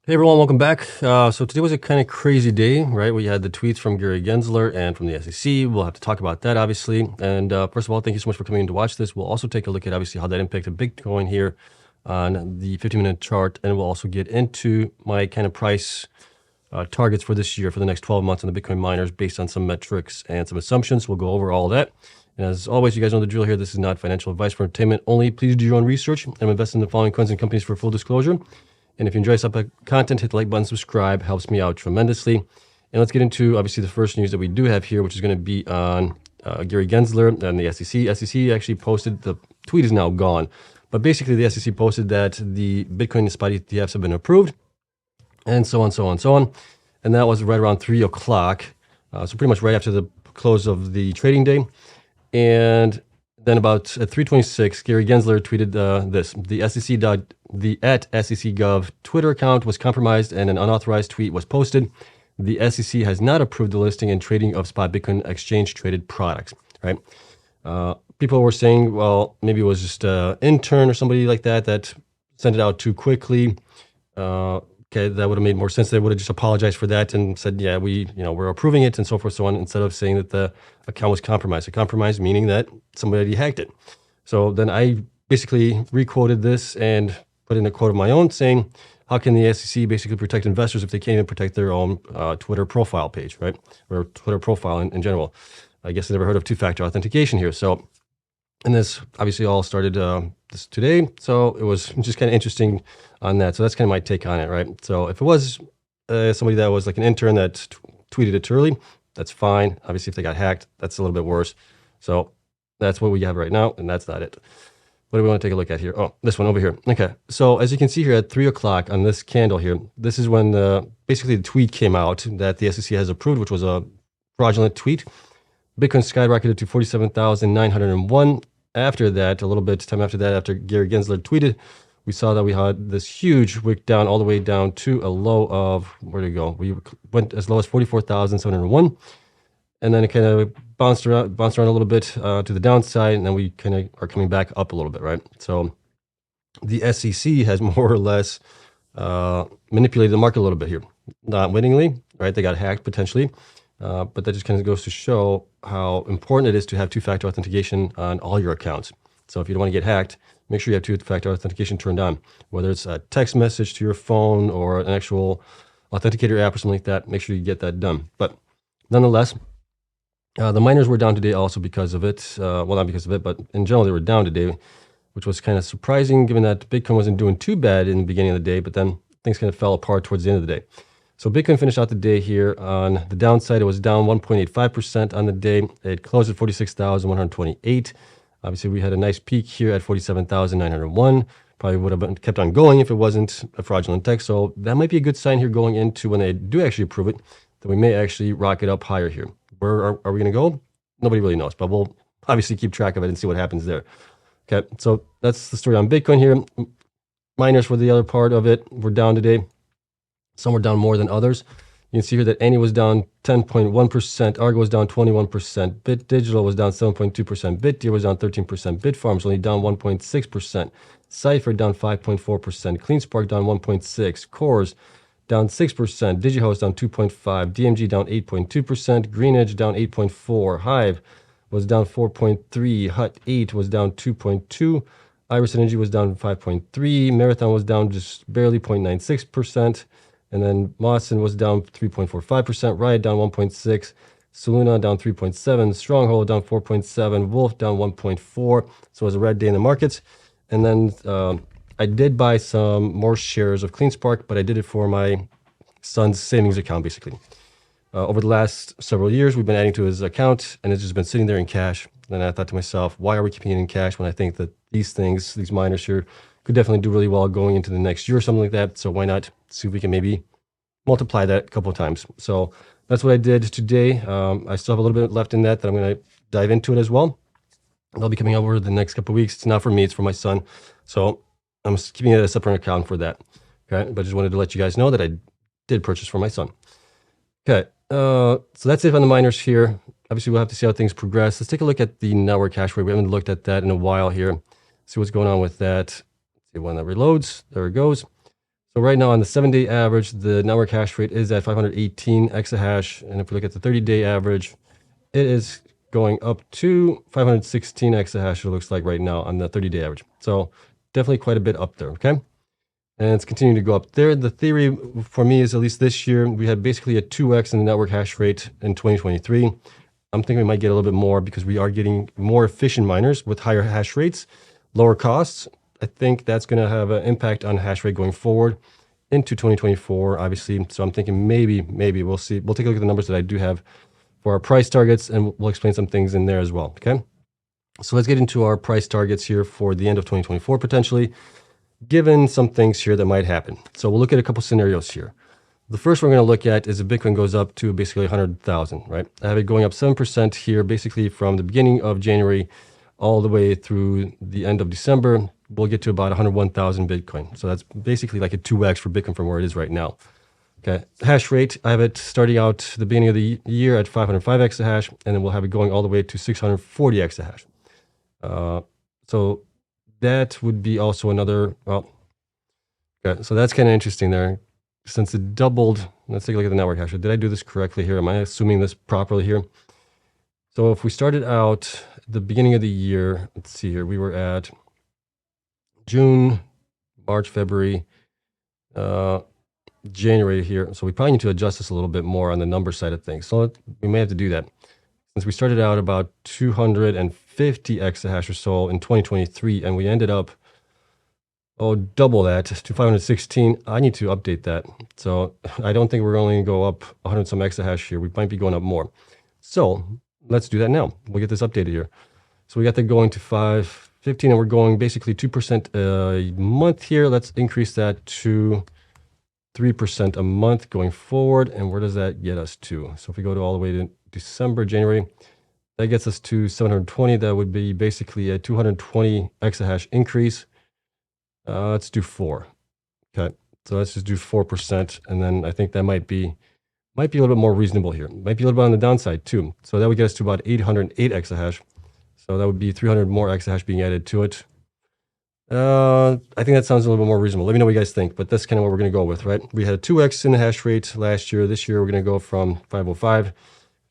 Hey everyone, welcome back. So today was a kind of crazy day, right? We had the tweets from Gary Gensler and from the SEC. We'll have to talk about that, obviously. And first of all, thank you so much for coming in to watch this. We'll also take a look at, obviously, how that impacted Bitcoin here on the 50-minute chart. And we'll also get into my kind of price targets for this year, for the next 12 months on the Bitcoin miners based on some metrics and some assumptions. We'll go over all that. And as always, you guys know the drill here. This is not financial advice for entertainment only. Please do your own research and invest in the following coins and companies for full disclosure. And if you enjoy this type of content, hit the like button, subscribe, helps me out tremendously. And let's get into, obviously, the first news that we do have here, which is going to be on Gary Gensler and the SEC. SEC actually posted, the tweet is now gone, but basically the SEC posted that the Bitcoin and SPOT ETFs have been approved, and so on, so on, so on. And that was right around 3 o'clock, so pretty much right after the close of the trading day. And then about at 3:26, Gary Gensler tweeted this: the @SEC.gov Twitter account was compromised and an unauthorized tweet was posted. The SEC has not approved the listing and trading of spot Bitcoin exchange traded products. Right? People were saying, well, maybe it was just an intern or somebody like that sent it out too quickly. Okay, that would have made more sense. They would have just apologized for that and said, yeah, we're approving it and so forth, so on, instead of saying that the account was compromised. A compromise meaning that somebody hacked it. So then I basically requoted this and put in a quote of my own saying, how can the SEC basically protect investors if they can't even protect their own Twitter profile page, right? Or Twitter profile in general. I guess I never heard of two-factor authentication here. So, and this obviously all started this today. So it was just kind of interesting on that. So that's kind of my take on it, right? So if it was somebody that was like an intern that tweeted it too early, that's fine. Obviously, if they got hacked, that's a little bit worse. So that's what we have right now, and that's not it. What do we want to take a look at here? Oh, this one over here. Okay, so as you can see here at 3 o'clock on this candle here, this is when basically the tweet came out that the SEC has approved, which was a fraudulent tweet. Bitcoin skyrocketed to 47,901. After that, a little bit time after that, after Gary Gensler tweeted, we saw that we had this huge wick down all the way down to a low of, where did it go? We went as low as 44,701. And then it kind of bounced around a little bit to the downside, and then we kind of are coming back up a little bit, right? So the SEC has more or less manipulated the market a little bit here. Not wittingly, right? They got hacked potentially. But that just kind of goes to show how important it is to have two-factor authentication on all your accounts. So if you don't want to get hacked, make sure you have two-factor authentication turned on. Whether it's a text message to your phone or an actual authenticator app or something like that, make sure you get that done. But nonetheless, the miners were down today also because of it. Well, not because of it, but in general, they were down today, which was kind of surprising given that Bitcoin wasn't doing too bad in the beginning of the day, but then things kind of fell apart towards the end of the day. So Bitcoin finished out the day here on the downside. It was down 1.85% on the day. It closed at 46,128. Obviously, we had a nice peak here at 47,901. Probably would have been kept on going if it wasn't a fraudulent text. So that might be a good sign here going into when they do actually approve it, that we may actually rocket up higher here. Where are we going to go? Nobody really knows, but we'll obviously keep track of it and see what happens there. Okay, so that's the story on Bitcoin here. Miners were the other part of it. We're down today. Some were down more than others. You can see here that Annie was down 10.1%, Argo was down 21%, Bit Digital was down 7.2%, BitDeer was down 13%, Bitfarms only down 1.6%, Cypher down 5.4%, CleanSpark down 1.6%, Cores down 6%, DigiHost down 2.5%, DMG down 8.2%, GreenEdge down 8.4%, Hive was down 4.3%, Hut 8 was down 2.2%, Iris Energy was down 5.3%, Marathon was down just barely 0.96%. And then Mawson was down 3.45%, Riot down 1.6%, Soluna down 3.7%, Stronghold down 4.7%, Wolf down 1.4%. So it was a red day in the markets. And then I did buy some more shares of CleanSpark, but I did it for my son's savings account, basically. Over the last several years, we've been adding to his account, and it's just been sitting there in cash. And I thought to myself, why are we keeping it in cash when I think that these miners here, could definitely do really well going into the next year or something like that. So why not see if we can maybe multiply that a couple of times. So that's what I did today. I still have a little bit left in that I'm going to dive into it as well. I'll be coming over the next couple of weeks. It's not for me, it's for my son. So I'm keeping it a separate account for that. Okay, but I just wanted to let you guys know that I did purchase for my son. Okay, so that's it on the miners here. Obviously, we'll have to see how things progress. Let's take a look at the network hash rate. We haven't looked at that in a while here. See what's going on with that. See when that reloads. There it goes. So right now on the 7-day average, the network hash rate is at 518 exahash. And if we look at the 30-day average, it is going up to 516 exahash, it looks like right now on the 30-day average. So definitely quite a bit up there, okay? And it's continuing to go up there. The theory for me is, at least this year, we had basically a 2x in the network hash rate in 2023. I'm thinking we might get a little bit more because we are getting more efficient miners with higher hash rates, lower costs. I think that's going to have an impact on hash rate going forward into 2024, obviously. So I'm thinking maybe we'll see. We'll take a look at the numbers that I do have for our price targets, and we'll explain some things in there as well, okay? So let's get into our price targets here for the end of 2024, potentially, given some things here that might happen. So we'll look at a couple scenarios here. The first we're going to look at is if Bitcoin goes up to basically 100,000, right? I have it going up 7% here, basically from the beginning of January all the way through the end of December. We'll get to about 101,000 Bitcoin. So that's basically like a 2x for Bitcoin from where it is right now. Okay, hash rate, I have it starting out the beginning of the year at 505 exahash, and then we'll have it going all the way to 640 exahash. So that would be also another, well, okay, so that's kind of interesting there. Since it doubled, let's take a look at the network hash rate. Did I do this correctly here? Am I assuming this properly here? So if we started out the beginning of the year, let's see here, we were at June, March, February, January here. So we probably need to adjust this a little bit more on the number side of things. So we may have to do that. Since we started out about 250 exahash or so in 2023, and we ended up, double that to 516, I need to update that. So I don't think we're only going to go up 100 some exahash here. We might be going up more. So let's do that now. We'll get this updated here. So we got that going to 515, and we're going basically 2% a month here. Let's increase that to 3% a month going forward. And where does that get us to? So if we go to all the way to December, January, that gets us to 720. That would be basically a 220 exahash increase. Let's do 4. Okay, so let's just do 4, and then I think that might be a little bit more reasonable here. Might be a little bit on the downside too. So that would get us to about 808 exahash. So that would be 300 more exahash being added to it. I think that sounds a little bit more reasonable. Let me know what you guys think, but that's kind of what we're going to go with, right? We had a 2x in the hash rate last year. This year, we're going to go from 505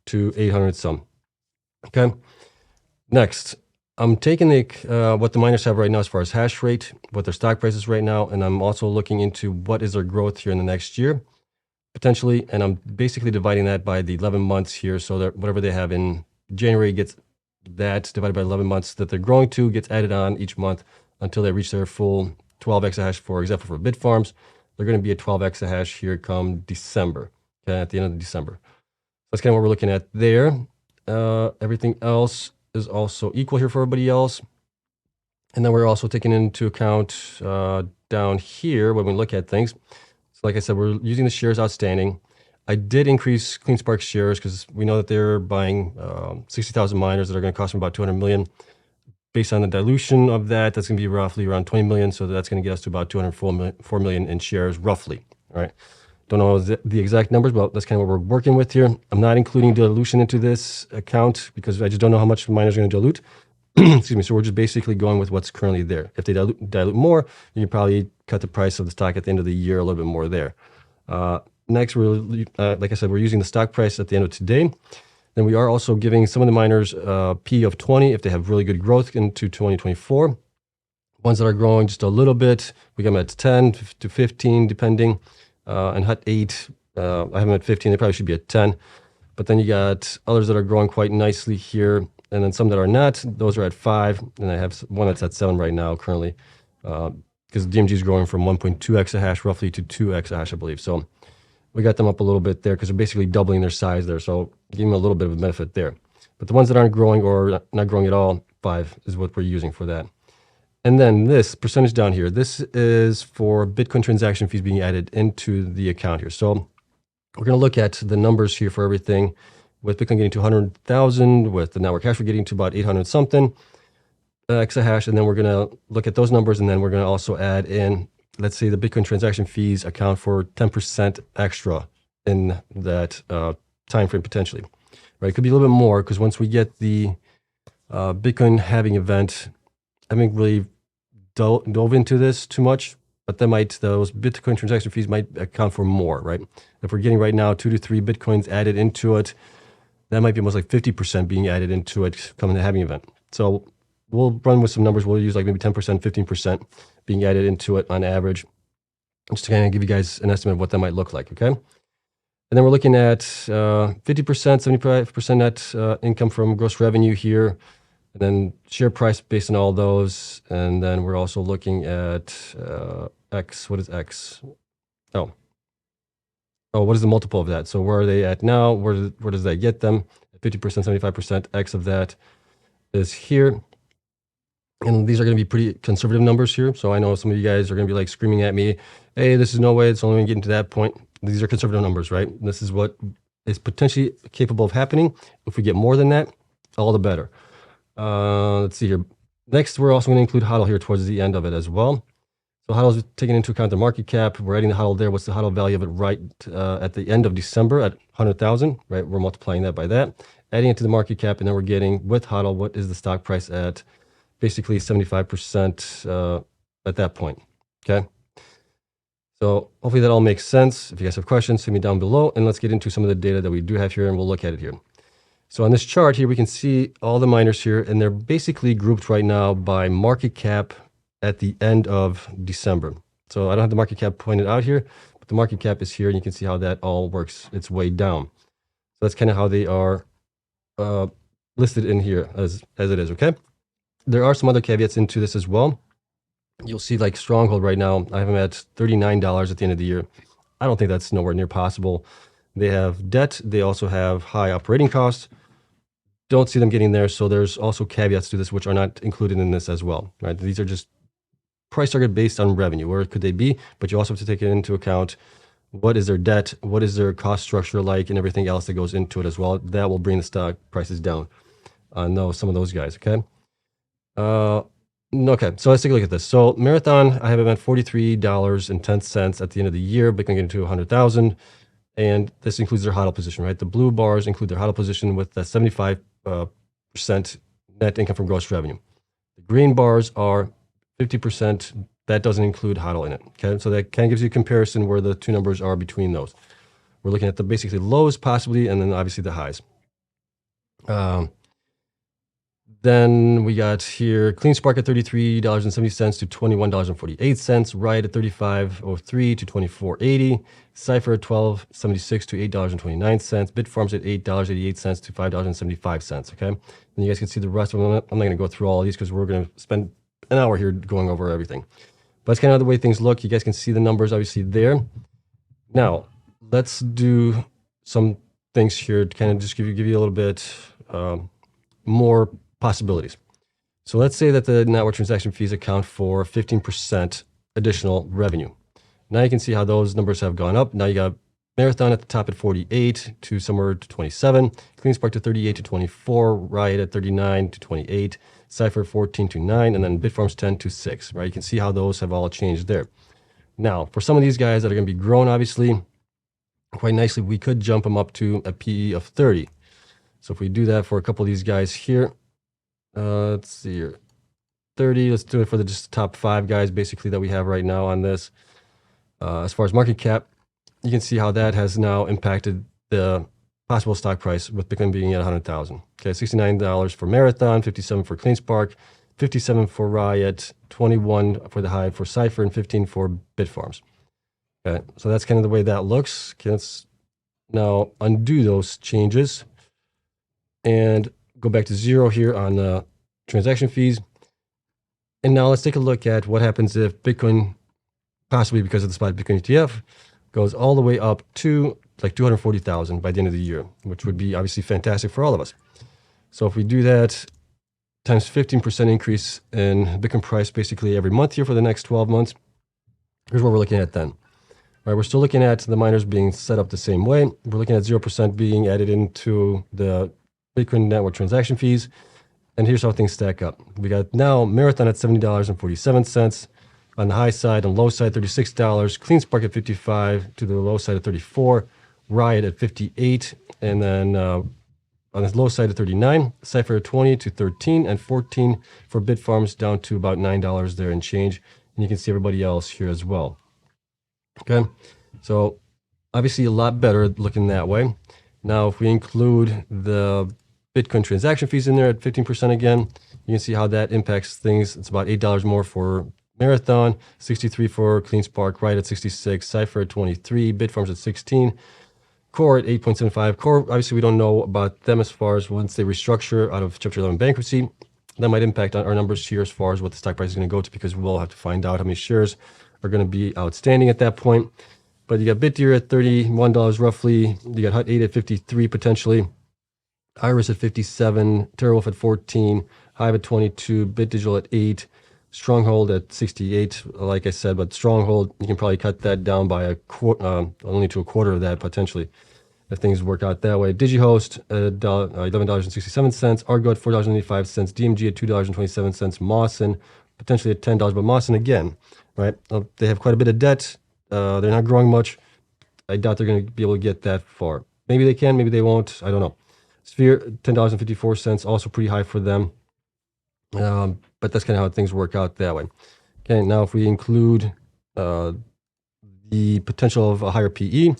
to 800 some. Okay. Next, I'm taking what the miners have right now as far as hash rate, what their stock price is right now, and I'm also looking into what is their growth here in the next year, potentially, and I'm basically dividing that by the 11 months here, so that whatever they have in January gets that divided by 11 months that they're growing to, gets added on each month until they reach their full 12 exahash. For example, for Bitfarms, they're going to be at 12 exahash here come December, okay, at the end of December. That's kind of what we're looking at there. Everything else is also equal here for everybody else. And then we're also taking into account down here when we look at things. So like I said, we're using the shares outstanding. I did increase CleanSpark shares because we know that they're buying 60,000 miners that are going to cost them about 200 million. Based on the dilution of that, that's going to be roughly around 20 million. So that's going to get us to about 204 million in shares, roughly. All right. Don't know the exact numbers, but that's kind of what we're working with here. I'm not including dilution into this account because I just don't know how much miners are going to dilute. Excuse me. So we're just basically going with what's currently there. If they dilute more, you can probably cut the price of the stock at the end of the year a little bit more there. Next, like I said, we're using the stock price at the end of today. Then we are also giving some of the miners P of 20 if they have really good growth into 2024. Ones that are growing just a little bit, we got them at 10 to 15, depending. And Hut 8, I have them at 15. They probably should be at 10. But then you got others that are growing quite nicely here. And then some that are not. Those are at 5. And I have one that's at 7 right now currently. Because DMG is growing from 1.2 exahash roughly to 2 exahash, I believe. So we got them up a little bit there because they're basically doubling their size there. So giving them a little bit of a benefit there. But the ones that aren't growing or not growing at all, 5 is what we're using for that. And then this percentage down here, this is for Bitcoin transaction fees being added into the account here. So we're going to look at the numbers here for everything, with Bitcoin getting to 100,000, with the network hash rate getting to about 800 something exahash. And then we're going to look at those numbers. And then we're going to also add in, let's say the Bitcoin transaction fees account for 10% extra in that time frame potentially, right? It could be a little bit more because once we get the Bitcoin halving event, I haven't really dove into this too much. but those Bitcoin transaction fees might account for more, right? If we're getting right now 2 to 3 Bitcoins added into it, that might be almost like 50% being added into it coming to the halving event. So we'll run with some numbers. We'll use like maybe 10%, 15% being added into it on average, just to kind of give you guys an estimate of what that might look like, okay? And then we're looking at 50%, 75% net income from gross revenue here, and then share price based on all those. And then we're also looking at X. What is X? Oh, what is the multiple of that? So where are they at now? Where does that get them? 50%, 75%, X of that is here. And these are going to be pretty conservative numbers here. So I know some of you guys are going to be like screaming at me, hey, this is no way. It's only going to get to that point. These are conservative numbers, right? This is what is potentially capable of happening. If we get more than that, all the better. Let's see here. Next, we're also going to include HODL here towards the end of it as well. So HODL is taking into account the market cap. We're adding the HODL there. What's the HODL value of it right at the end of December at 100,000, right? We're multiplying that by that, adding it to the market cap, and then we're getting with HODL, what is the stock price at basically 75% at that point, okay? So hopefully that all makes sense. If you guys have questions, send me down below, and let's get into some of the data that we do have here, and we'll look at it here. So on this chart here, we can see all the miners here, and they're basically grouped right now by market cap at the end of December. So I don't have the market cap pointed out here, but the market cap is here, and you can see how that all works its way down. So that's kind of how they are listed in here as it is, okay? There are some other caveats into this as well. You'll see like Stronghold right now, I have them at $39 at the end of the year. I don't think that's nowhere near possible. They have debt. They also have high operating costs. Don't see them getting there. So there's also caveats to this, which are not included in this as well, right? These are just price target based on revenue. Where could they be? But you also have to take it into account. What is their debt? What is their cost structure like, and everything else that goes into it as well. That will bring the stock prices down on some of those guys, okay? Okay, so let's take a look at this. So Marathon, I have it at $43.10 at the end of the year, Bitcoin getting to 100,000. And this includes their HODL position, right? The blue bars include their HODL position with the 75% net income from gross revenue. The green bars are 50%. That doesn't include HODL in it, okay? So that kind of gives you a comparison where the two numbers are between those. We're looking at the basically lows possibly, and then obviously the highs. Then we got here CleanSpark at $33.70 to $21.48, Riot at $35.03 to $24.80, Cypher at $12.76 to $8.29, Bitfarms at $8.88 to $5.75, okay? And you guys can see the rest of them. I'm not going to go through all of these because we're going to spend an hour here going over everything. But that's kind of the way things look. You guys can see the numbers obviously there. Now, let's do some things here to kind of just give you a little bit more possibilities. So let's say that the network transaction fees account for 15% additional revenue. Now you can see how those numbers have gone up. Now you got Marathon at the top at 48 to somewhere to 27, CleanSpark to 38 to 24, Riot at 39 to 28, Cypher 14 to 9, and then Bitfarms 10 to 6, right? You can see how those have all changed there. Now, for some of these guys that are going to be growing, obviously, quite nicely, we could jump them up to a PE of 30. So if we do that for a couple of these guys here, let's see here, 30. Let's do it for the just top 5 guys basically that we have right now on this. As far as market cap, you can see how that has now impacted the possible stock price with Bitcoin being at 100,000. Okay, $69 for Marathon, 57 for CleanSpark, 57 for Riot, 21 for the Hive for Cypher, and 15 for Bitfarms. Okay, so that's kind of the way that looks. Okay, let's now undo those changes and go back to 0 here on the transaction fees. And now let's take a look at what happens if Bitcoin, possibly because of the SPOT Bitcoin ETF, goes all the way up to like 240,000 by the end of the year, which would be obviously fantastic for all of us. So if we do that times 15% increase in Bitcoin price basically every month here for the next 12 months, here's what we're looking at then. All right, we're still looking at the miners being set up the same way. We're looking at 0% being added into the Bitcoin network transaction fees. And here's how things stack up. We got now Marathon at $70.47 on the high side, and low side $36, CleanSpark at 55 to the low side of 34, Riot at 58, and then on the low side of 39, Cypher at 20 to 13, and 14 for Bitfarms down to about $9 there and change. and you can see everybody else here as well. Okay, so obviously a lot better looking that way. Now, if we include the Bitcoin transaction fees in there at 15% again, you can see how that impacts things. It's about $8 more for Marathon, 63 for CleanSpark, right at 66, Cypher at 23, Bitfarms at 16, Core at 8.75. Core, obviously, we don't know about them as far as once they restructure out of Chapter 11 bankruptcy. That might impact on our numbers here as far as what the stock price is going to go to, because we'll have to find out how many shares are going to be outstanding at that point. But you got BitDeer at $31 roughly. You got Hut 8 at 53 potentially. Iris at 57, TeraWolf at 14, Hive at 22, BitDigital at 8, Stronghold at 68, like I said, but Stronghold, you can probably cut that down by only to a quarter of that potentially, if things work out that way. DigiHost at $11.67, Argo at $4.85, DMG at $2.27, Mawson potentially at $10, but Mawson again, right? They have quite a bit of debt. They're not growing much. I doubt they're going to be able to get that far. Maybe they can, maybe they won't. I don't know. Sphere, $10.54, also pretty high for them. But that's kind of how things work out that way. Okay, now if we include the potential of a higher PE,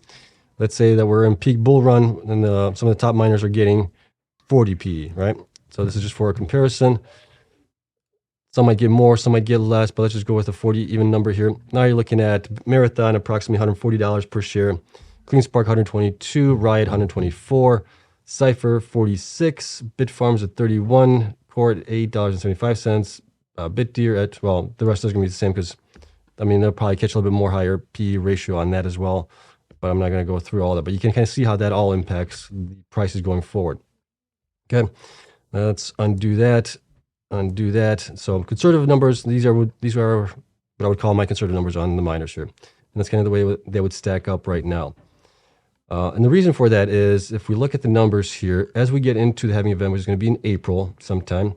let's say that we're in peak bull run and some of the top miners are getting 40 PE, right? So this is just for a comparison. Some might get more, some might get less, but let's just go with a 40 even number here. Now you're looking at Marathon, approximately $140 per share. CleanSpark, $122. Riot, $124. Cypher, $46. Bitfarms at $31. Core at $8.75. BitDeer at, well, the rest is going to be the same because, I mean, they'll probably catch a little bit more higher PE ratio on that as well. But I'm not going to go through all that. But you can kind of see how that all impacts the prices going forward. Okay, let's undo that. Undo that. So conservative numbers, these are what I would call my conservative numbers on the miners here. And that's kind of the way they would stack up right now. And the reason for that is if we look at the numbers here, as we get into the halving event, which is going to be in April sometime,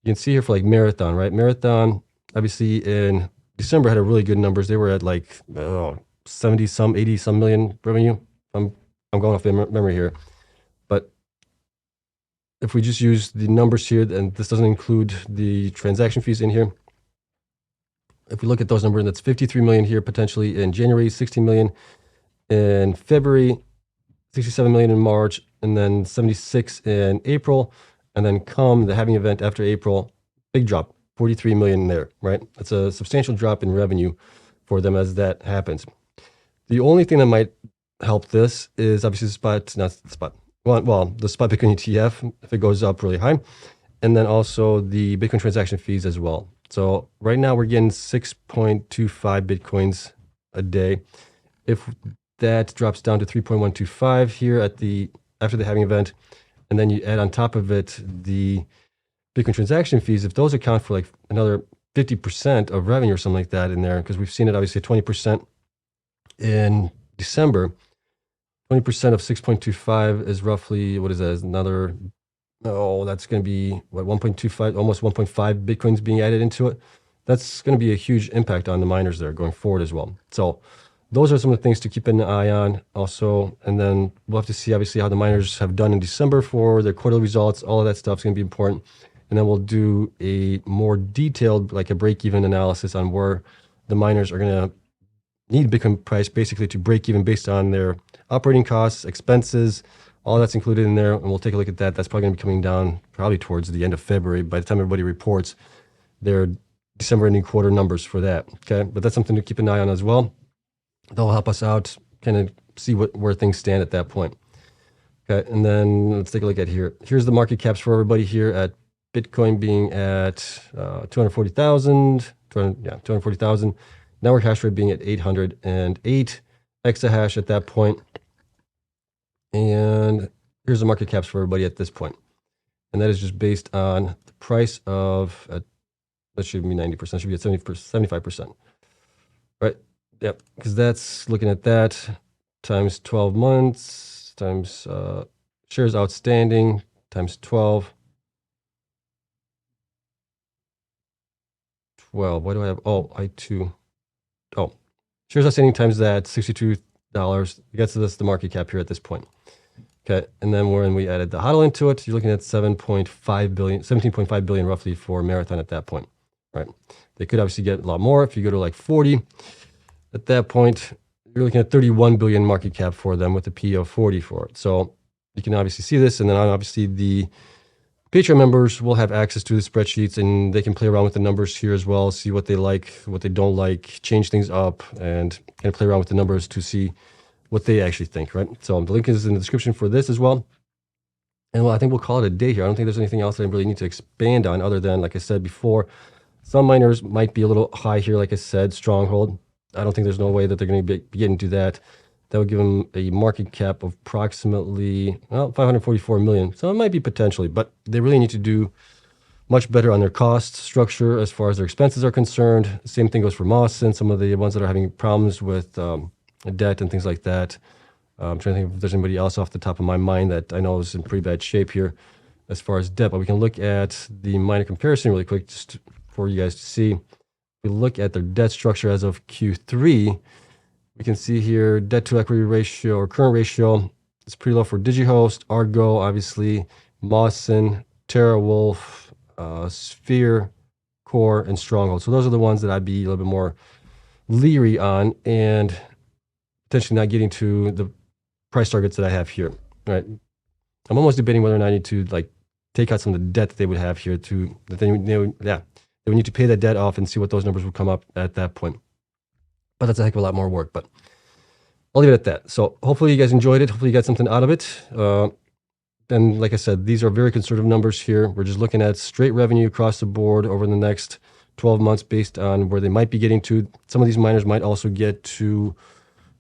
you can see here for like Marathon, right? Marathon, obviously in December had a really good numbers. They were at like 70 some, 80 some million revenue. I'm going off the memory here. But if we just use the numbers here, and this doesn't include the transaction fees in here. If we look at those numbers, that's 53 million here potentially in January, 16 million in February, 67 million in March, and then 76 in April. And then come the halving event after April, big drop, 43 million there, right? That's a substantial drop in revenue for them as that happens. The only thing that might help this is obviously the spot Bitcoin ETF, if it goes up really high, and then also the Bitcoin transaction fees as well. So right now we're getting 6.25 Bitcoins a day. If that drops down to 3.125 here after the halving event, and then you add on top of it the Bitcoin transaction fees, if those account for like another 50% of revenue or something like that in there, because we've seen it obviously at 20% in December, 20% of 6.25 is roughly, what is that? Is another, that's going to be what, 1.25, almost 1.5 Bitcoins being added into it. That's going to be a huge impact on the miners there going forward as well. So those are some of the things to keep an eye on also. And then we'll have to see obviously how the miners have done in December for their quarterly results. All of that stuff is going to be important. And then we'll do a more detailed, like a break-even analysis on where the miners are going to need Bitcoin price basically to break even based on their operating costs, expenses, all that's included in there. And we'll take a look at that. That's probably going to be coming down probably towards the end of February by the time everybody reports their December ending quarter numbers for that. Okay, but that's something to keep an eye on as well. That'll help us out, kind of see where things stand at that point. Okay, and then let's take a look at here. Here's the market caps for everybody here at Bitcoin being at 240,000. Network hash rate being at 808 exahash at that point. And here's the market caps for everybody at this point. And that is just based on the price of, that should be 90%, should be at 75%. Right? Yep, because that's looking at that times 12 months, times shares outstanding, times 12. Why do I have, shares outstanding times that, $62. It gets us the market cap here at this point. Okay, and then when we added the HODL into it, you're looking at 17.5 billion roughly for Marathon at that point. right? They could obviously get a lot more. If you go to like 40, at that point, you're looking at 31 billion market cap for them with a P of 40 for it. So you can obviously see this, and then obviously the Patreon members will have access to the spreadsheets, and they can play around with the numbers here as well, see what they like, what they don't like, change things up, and kind of play around with the numbers to see what they actually think, right? So the link is in the description for this as well. And well, I think we'll call it a day here. I don't think there's anything else that I really need to expand on other than, like I said before, some miners might be a little high here, like I said, stronghold. I don't think there's no way that they're going to be getting to that. That would give them a market cap of approximately, well, 544 million. So it might be potentially, but they really need to do much better on their cost structure as far as their expenses are concerned. Same thing goes for Moss and some of the ones that are having problems with debt and things like that. I'm trying to think if there's anybody else off the top of my mind that I know is in pretty bad shape here as far as debt. But we can look at the miner comparison really quick just for you guys to see. If we look at their debt structure as of Q3, we can see here debt to equity ratio or current ratio is pretty low for DigiHost, Argo, obviously, Mawson, TerraWolf, Sphere, Core, and Stronghold. So those are the ones that I'd be a little bit more leery on and potentially not getting to the price targets that I have here. Right? I'm almost debating whether or not I need to like take out some of the debt that they would have here to that they would need to pay that debt off and see what those numbers would come up at that point. But that's a heck of a lot more work. But I'll leave it at that. So hopefully you guys enjoyed it. Hopefully you got something out of it. And like I said, these are very conservative numbers here. We're just looking at straight revenue across the board over the next 12 months based on where they might be getting to. Some of these miners might also get to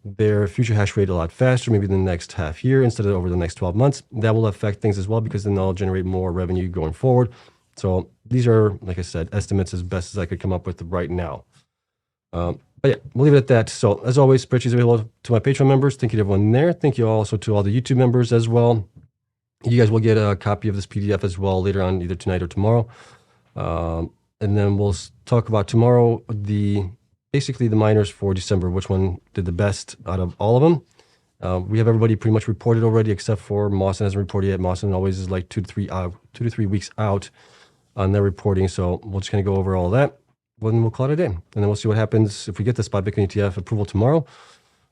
their future hash rate a lot faster, maybe the next half year instead of over the next 12 months. That will affect things as well because then they'll generate more revenue going forward. So these are, like I said, estimates as best as I could come up with right now. But yeah, we'll leave it at that. So as always, spreadsheets available to my Patreon members. Thank you to everyone there. Thank you also to all the YouTube members as well. You guys will get a copy of this PDF as well later on, either tonight or tomorrow. And then we'll talk about tomorrow, basically the miners for December, which one did the best out of all of them. We have everybody pretty much reported already, except for Mawson hasn't reported yet. Mawson always is like 2 to 3 weeks out on their reporting. So we're just going to go over all that. Then we'll call it a day. And then we'll see what happens if we get the SPOT Bitcoin ETF approval tomorrow.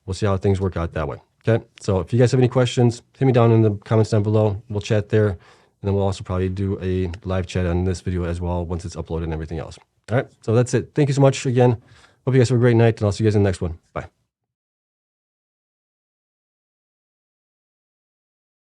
We'll see how things work out that way. Okay. So if you guys have any questions, hit me down in the comments down below. We'll chat there. And then we'll also probably do a live chat on this video as well once it's uploaded and everything else. All right. So that's it. Thank you so much again. Hope you guys have a great night, and I'll see you guys in the next one. Bye.